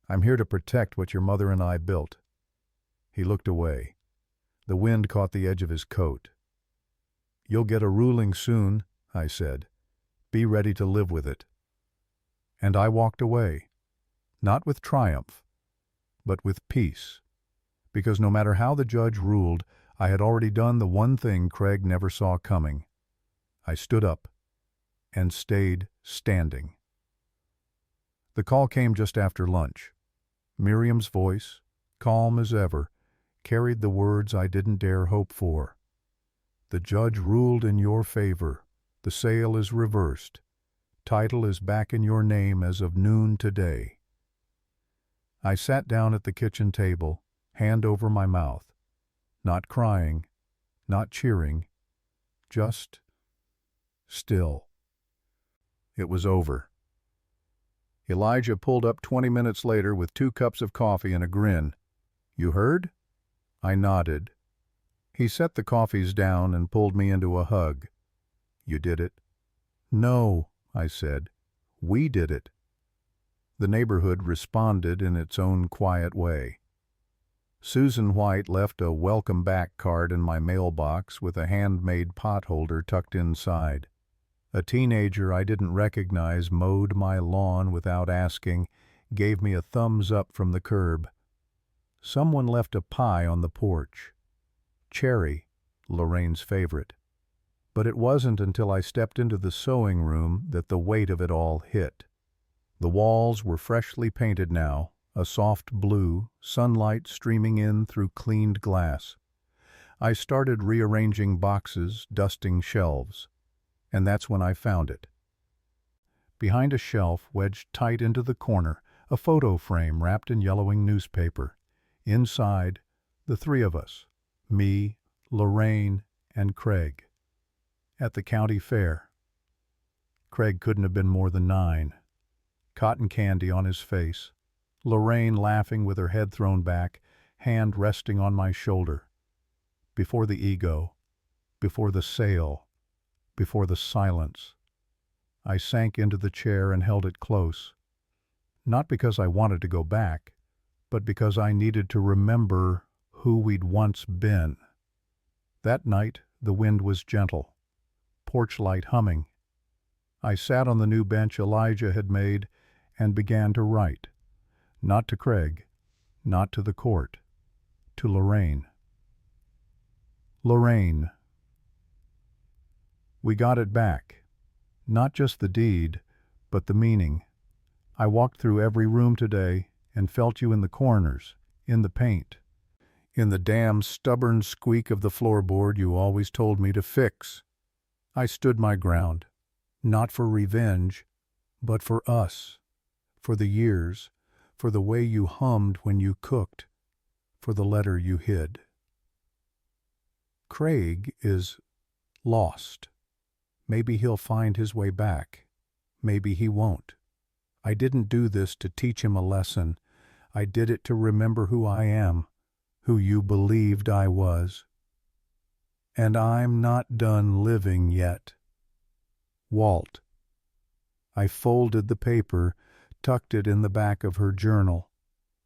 "I'm here to protect what your mother and I built." He looked away. The wind caught the edge of his coat. "You'll get a ruling soon," I said. "Be ready to live with it." And I walked away, not with triumph, but with peace, because no matter how the judge ruled, I had already done the one thing Craig never saw coming. I stood up and stayed standing. The call came just after lunch. Miriam's voice, calm as ever, carried the words I didn't dare hope for. "The judge ruled in your favor. The sale is reversed. Title is back in your name as of noon today." I sat down at the kitchen table, hand over my mouth, not crying, not cheering, just still. It was over. Elijah pulled up 20 minutes later with 2 cups of coffee and a grin. "You heard?" I nodded. He set the coffees down and pulled me into a hug. "You did it?" "No," I said. "We did it." The neighborhood responded in its own quiet way. Susan White left a welcome back card in my mailbox with a handmade pot holder tucked inside. A teenager I didn't recognize mowed my lawn without asking, gave me a thumbs up from the curb. Someone left a pie on the porch. Cherry, Lorraine's favorite. But it wasn't until I stepped into the sewing room that the weight of it all hit. The walls were freshly painted now, a soft blue, sunlight streaming in through cleaned glass. I started rearranging boxes, dusting shelves. And that's when I found it. Behind a shelf wedged tight into the corner, a photo frame wrapped in yellowing newspaper. Inside, the 3 of us, me, Lorraine, and Craig. At the county fair. Craig couldn't have been more than 9. Cotton candy on his face. Lorraine laughing with her head thrown back, hand resting on my shoulder. Before the ego, before the sale, before the silence. I sank into the chair and held it close. Not because I wanted to go back, but because I needed to remember who we'd once been. That night, the wind was gentle. Porch light humming. I sat on the new bench Elijah had made and began to write. Not to Craig, not to the court, to Lorraine. Lorraine. We got it back. Not just the deed, but the meaning. I walked through every room today and felt you in the corners, in the paint, in the damn stubborn squeak of the floorboard you always told me to fix. I stood my ground, not for revenge, but for us, for the years, for the way you hummed when you cooked, for the letter you hid. Craig is lost. Maybe he'll find his way back. Maybe he won't. I didn't do this to teach him a lesson. I did it to remember who I am, who you believed I was. And I'm not done living yet. Walt. I folded the paper, tucked it in the back of her journal.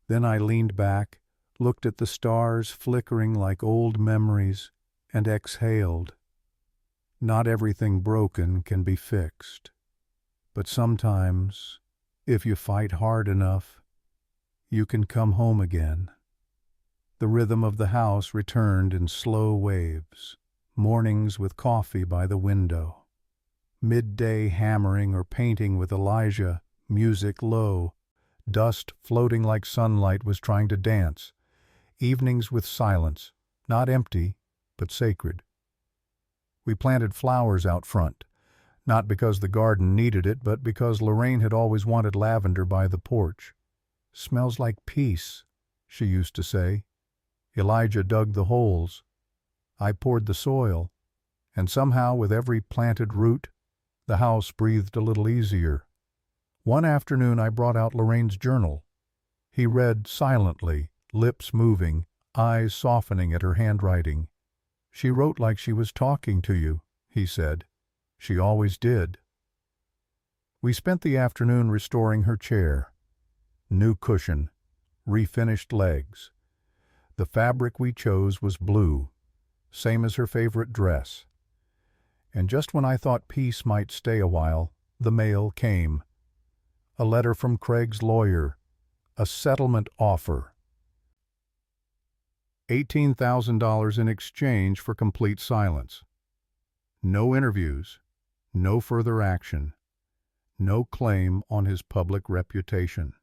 Then I leaned back, looked at the stars flickering like old memories, and exhaled. Not everything broken can be fixed. But sometimes, if you fight hard enough, you can come home again. The rhythm of the house returned in slow waves, mornings with coffee by the window, midday hammering or painting with Elijah, music low, dust floating like sunlight was trying to dance, evenings with silence, not empty, but sacred. We planted flowers out front, not because the garden needed it, but because Lorraine had always wanted lavender by the porch. "Smells like peace," she used to say. Elijah dug the holes. I poured the soil, and somehow with every planted root, the house breathed a little easier. One afternoon I brought out Lorraine's journal. He read silently, lips moving, eyes softening at her handwriting. "She wrote like she was talking to you," he said. "She always did." We spent the afternoon restoring her chair. New cushion, refinished legs. The fabric we chose was blue, same as her favorite dress. And just when I thought peace might stay a while, the mail came. A letter from Craig's lawyer, a settlement offer. $18,000 in exchange for complete silence. No interviews, no further action, no claim on his public reputation.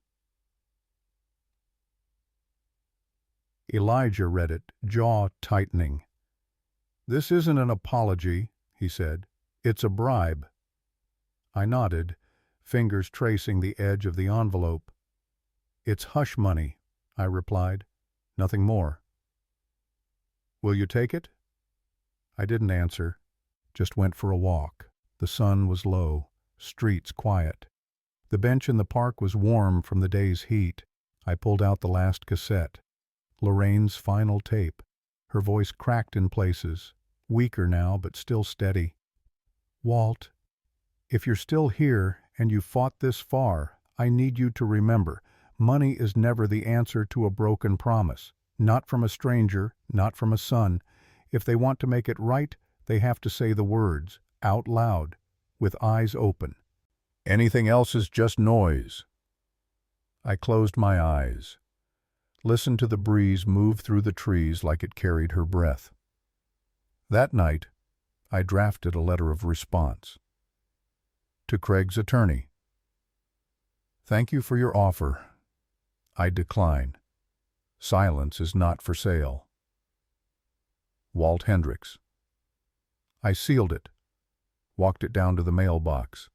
Elijah read it, jaw tightening. "This isn't an apology," he said. "It's a bribe." I nodded, fingers tracing the edge of the envelope. "It's hush money," I replied. "Nothing more." "Will you take it?" I didn't answer, just went for a walk. The sun was low, streets quiet. The bench in the park was warm from the day's heat. I pulled out the last cassette. Lorraine's final tape. Her voice cracked in places, weaker now but still steady. "Walt, if you're still here and you fought this far, I need you to remember, money is never the answer to a broken promise. Not from a stranger, not from a son. If they want to make it right, they have to say the words, out loud, with eyes open. Anything else is just noise." I closed my eyes, listened to the breeze move through the trees like it carried her breath. That night, I drafted a letter of response. To Craig's attorney. "Thank you for your offer. I decline. Silence is not for sale. Walt Hendricks." I sealed it, walked it down to the mailbox,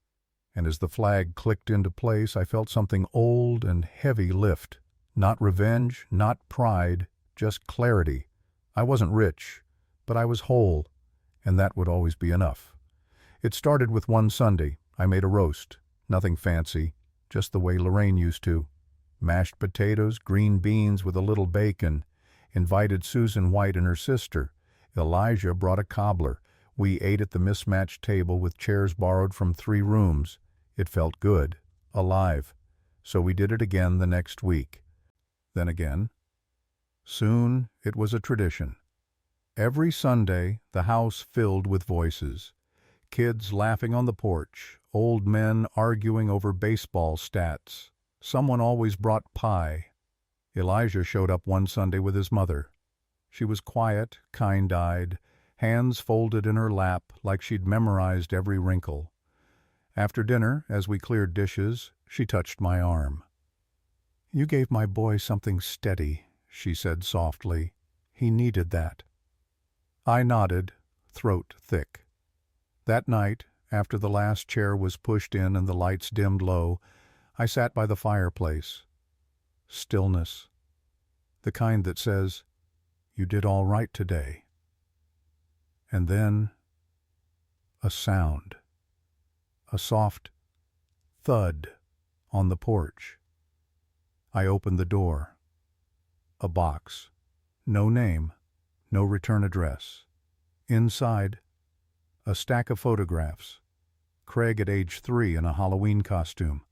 and as the flag clicked into place, I felt something old and heavy lift. Not revenge, not pride, just clarity. I wasn't rich, but I was whole, and that would always be enough. It started with one Sunday. I made a roast, nothing fancy, just the way Lorraine used to. Mashed potatoes, green beans with a little bacon. Invited Susan White and her sister. Elijah brought a cobbler. We ate at the mismatched table with chairs borrowed from 3 rooms. It felt good, alive. So we did it again the next week. Then again. Soon it was a tradition. Every Sunday the house filled with voices. Kids laughing on the porch, old men arguing over baseball stats. Someone always brought pie. Elijah showed up one Sunday with his mother. She was quiet, kind-eyed, hands folded in her lap like she'd memorized every wrinkle. After dinner, as we cleared dishes, she touched my arm. "You gave my boy something steady," she said softly. "He needed that." I nodded, throat thick. That night, after the last chair was pushed in and the lights dimmed low, I sat by the fireplace. Stillness. The kind that says, "You did all right today." And then a sound. A soft thud on the porch. I opened the door. A box. No name. No return address. Inside, a stack of photographs. Craig at age 3 in a Halloween costume.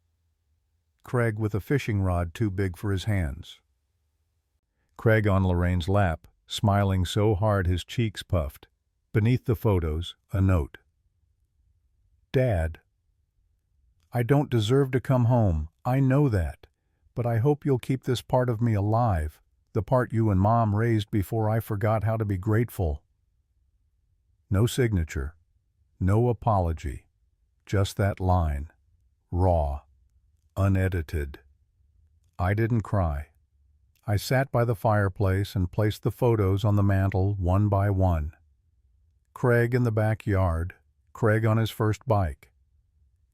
Craig with a fishing rod too big for his hands. Craig on Lorraine's lap, smiling so hard his cheeks puffed. Beneath the photos, a note. Dad, I don't deserve to come home, I know that, but I hope you'll keep this part of me alive, the part you and Mom raised before I forgot how to be grateful. No signature, no apology, just that line, raw, unedited. I didn't cry. I sat by the fireplace and placed the photos on the mantel one by one. Craig in the backyard, Craig on his first bike,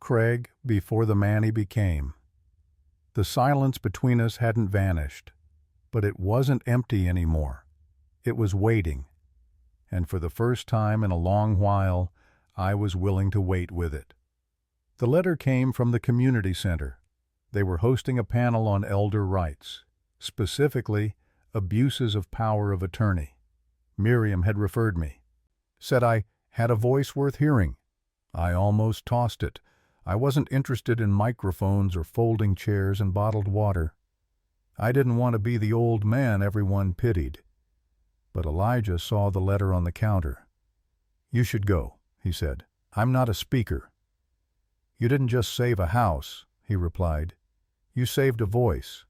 Craig before the man he became. The silence between us hadn't vanished, but it wasn't empty anymore. It was waiting, and for the first time in a long while, I was willing to wait with it. The letter came from the community center. They were hosting a panel on elder rights, specifically abuses of power of attorney. Miriam had referred me. Said I had a voice worth hearing. I almost tossed it. I wasn't interested in microphones or folding chairs and bottled water. I didn't want to be the old man everyone pitied. But Elijah saw the letter on the counter. You should go, he said. I'm not a speaker. You didn't just save a house, he replied. You saved a voice.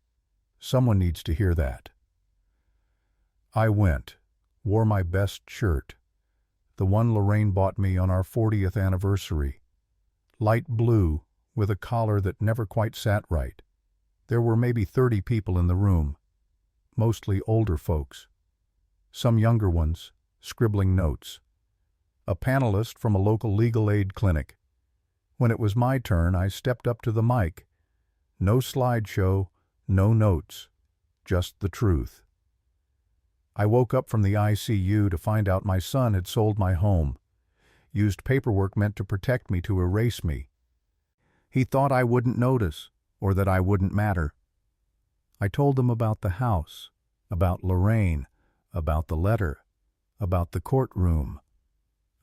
Someone needs to hear that. I went, wore my best shirt, the one Lorraine bought me on our 40th anniversary, light blue with a collar that never quite sat right. There were maybe 30 people in the room, mostly older folks, some younger ones, scribbling notes. A panelist from a local legal aid clinic. When it was my turn, I stepped up to the mic. No slideshow, no notes, just the truth. I woke up from the ICU to find out my son had sold my home, used paperwork meant to protect me to erase me. He thought I wouldn't notice, or that I wouldn't matter. I told them about the house, about Lorraine, about the letter, about the courtroom.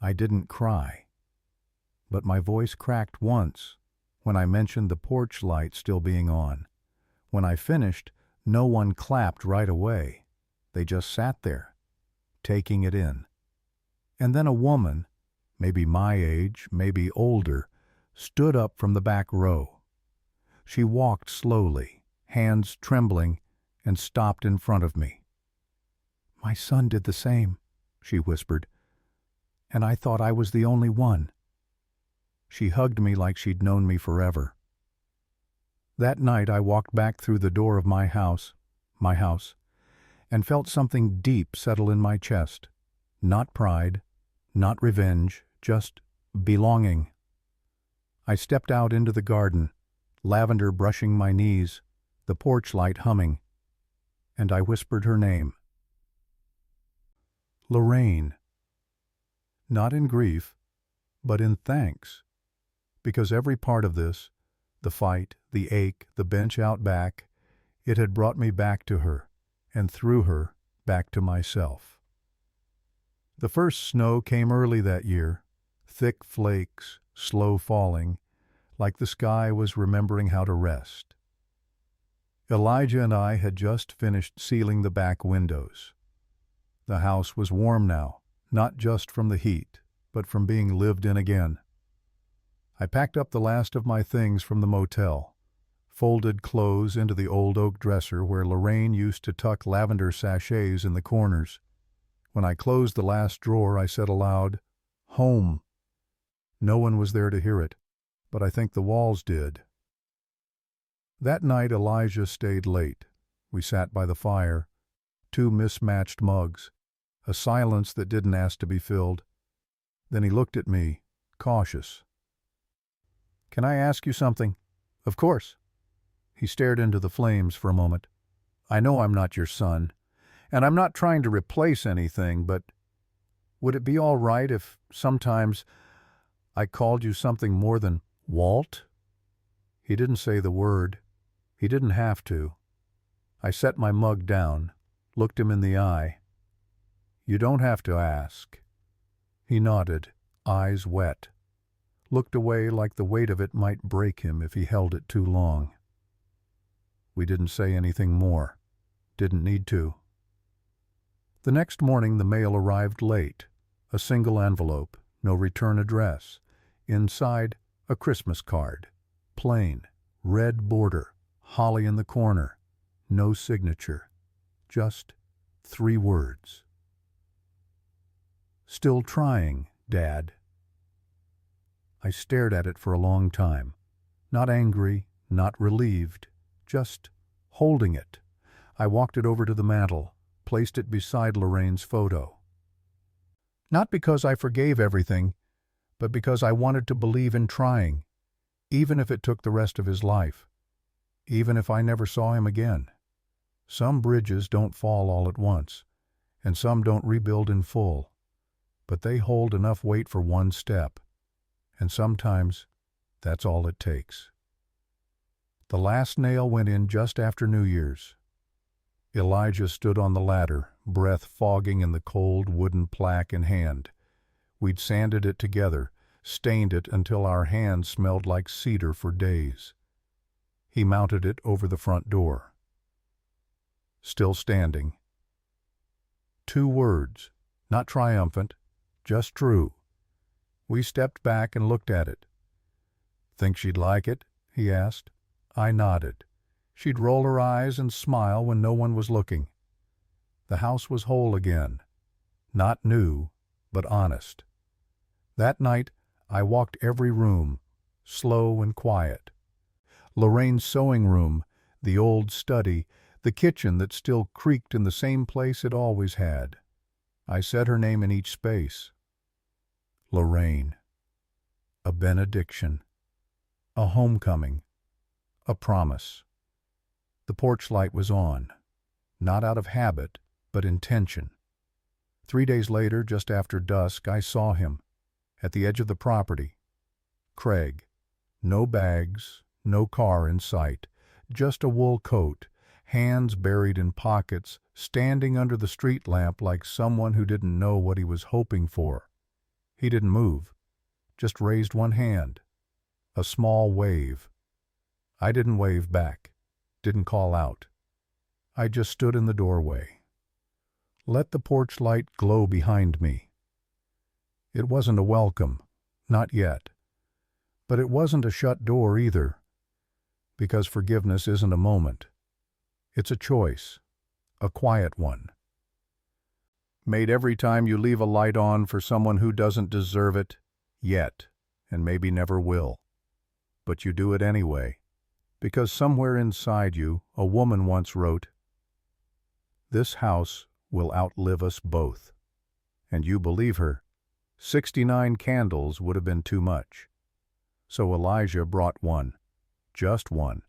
I didn't cry. But my voice cracked once, when I mentioned the porch light still being on. When I finished, no one clapped right away. They just sat there, taking it in. And then a woman, maybe my age, maybe older, stood up from the back row. She walked slowly, hands trembling, and stopped in front of me. My son did the same, she whispered, and I thought I was the only one. She hugged me like she'd known me forever. That night I walked back through the door of my house, and felt something deep settle in my chest. Not pride, not revenge, just belonging. I stepped out into the garden, lavender brushing my knees, the porch light humming, and I whispered her name. Lorraine. Not in grief, but in thanks. Because every part of this, the fight, the ache, the bench out back, it had brought me back to her, and through her, back to myself. The first snow came early that year, thick flakes, slow falling, like the sky was remembering how to rest. Elijah and I had just finished sealing the back windows. The house was warm now, not just from the heat, but from being lived in again. I packed up the last of my things from the motel, folded clothes into the old oak dresser where Lorraine used to tuck lavender sachets in the corners. When I closed the last drawer, I said aloud, "Home." No one was there to hear it, but I think the walls did. That night Elijah stayed late. We sat by the fire, two mismatched mugs, a silence that didn't ask to be filled. Then he looked at me, cautious. "Can I ask you something?" "Of course." He stared into the flames for a moment. "I know I'm not your son, and I'm not trying to replace anything, but would it be all right if sometimes I called you something more than Walt?" He didn't say the word. He didn't have to. I set my mug down, looked him in the eye. "You don't have to ask." He nodded, eyes wet, looked away like the weight of it might break him if he held it too long. We didn't say anything more. Didn't need to. The next morning the mail arrived late. A single envelope, no return address. Inside, a Christmas card. Plain, red border, holly in the corner. No signature. Just 3 words. "Still trying, Dad." I stared at it for a long time. Not angry, not relieved, just holding it. I walked it over to the mantel, placed it beside Lorraine's photo. Not because I forgave everything, but because I wanted to believe in trying, even if it took the rest of his life, even if I never saw him again. Some bridges don't fall all at once, and some don't rebuild in full, but they hold enough weight for one step, and sometimes that's all it takes. The last nail went in just after New Year's. Elijah stood on the ladder, breath fogging in the cold wooden plaque in hand. We'd sanded it together, stained it until our hands smelled like cedar for days. He mounted it over the front door. Still standing. 2 words, not triumphant, just true. We stepped back and looked at it. "Think she'd like it?" he asked. I nodded. She'd roll her eyes and smile when no one was looking. The house was whole again. Not new, but honest. That night, I walked every room, slow and quiet. Lorraine's sewing room, the old study, the kitchen that still creaked in the same place it always had. I said her name in each space. Lorraine. A benediction. A homecoming. A promise. The porch light was on, not out of habit, but intention. 3 days later, just after dusk, I saw him, at the edge of the property. Craig. No bags, no car in sight, just a wool coat, hands buried in pockets, standing under the street lamp like someone who didn't know what he was hoping for. He didn't move, just raised one hand. A small wave. I didn't wave back, didn't call out. I just stood in the doorway. Let the porch light glow behind me. It wasn't a welcome, not yet. But it wasn't a shut door either, because forgiveness isn't a moment. It's a choice, a quiet one. Made every time you leave a light on for someone who doesn't deserve it yet, and maybe never will. But you do it anyway, because somewhere inside you, a woman once wrote, "This house will outlive us both." And you believe her. 69 candles would have been too much. So Elijah brought one, just one.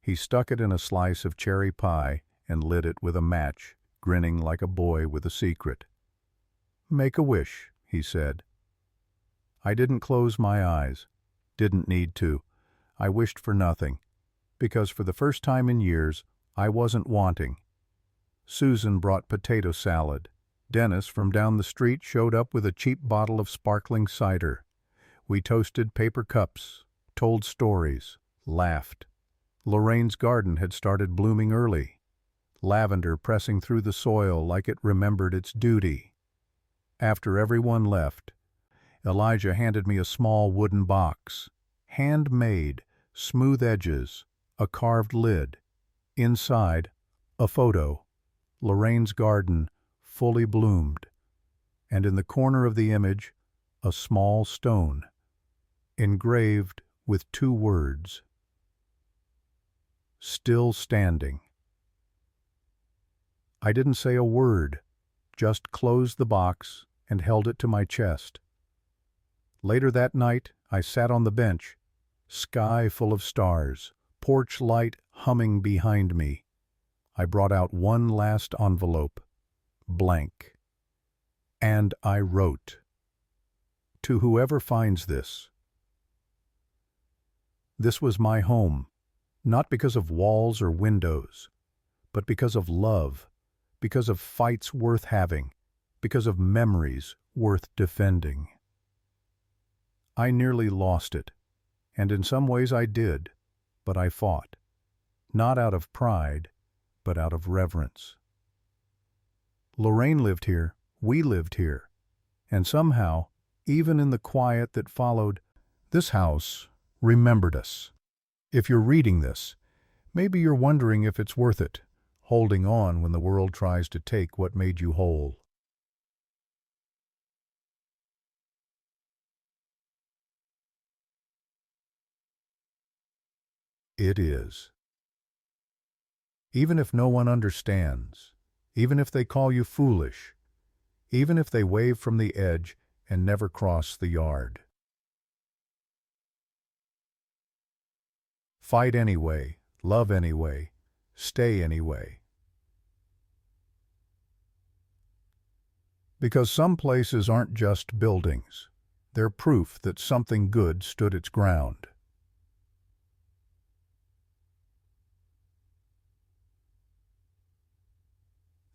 He stuck it in a slice of cherry pie and lit it with a match, grinning like a boy with a secret. "Make a wish," he said. I didn't close my eyes. Didn't need to. I wished for nothing, because for the first time in years, I wasn't wanting. Susan brought potato salad. Dennis from down the street showed up with a cheap bottle of sparkling cider. We toasted paper cups, told stories, laughed. Lorraine's garden had started blooming early, lavender pressing through the soil like it remembered its duty. After everyone left, Elijah handed me a small wooden box, handmade, smooth edges, a carved lid. Inside, a photo, Lorraine's garden, fully bloomed, and in the corner of the image, a small stone, engraved with 2 words. Still standing. I didn't say a word, just closed the box and held it to my chest. Later that night, I sat on the bench, sky full of stars, porch light humming behind me. I brought out one last envelope, blank. And I wrote, "To whoever finds this." This was my home, not because of walls or windows, but because of love, because of fights worth having, because of memories worth defending. I nearly lost it, and in some ways I did, but I fought. not out of pride, but out of reverence. Lorraine lived here, we lived here, and somehow, even in the quiet that followed, this house remembered us. If you're reading this, maybe you're wondering if it's worth it, holding on when the world tries to take what made you whole. It is. Even if no one understands, even if they call you foolish, even if they wave from the edge and never cross the yard. Fight anyway, love anyway, stay anyway. Because some places aren't just buildings. They're proof that something good stood its ground.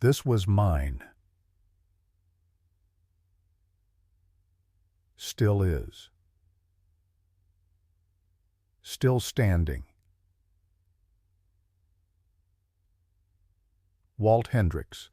This was mine. Still is. Still standing. Walt Hendricks,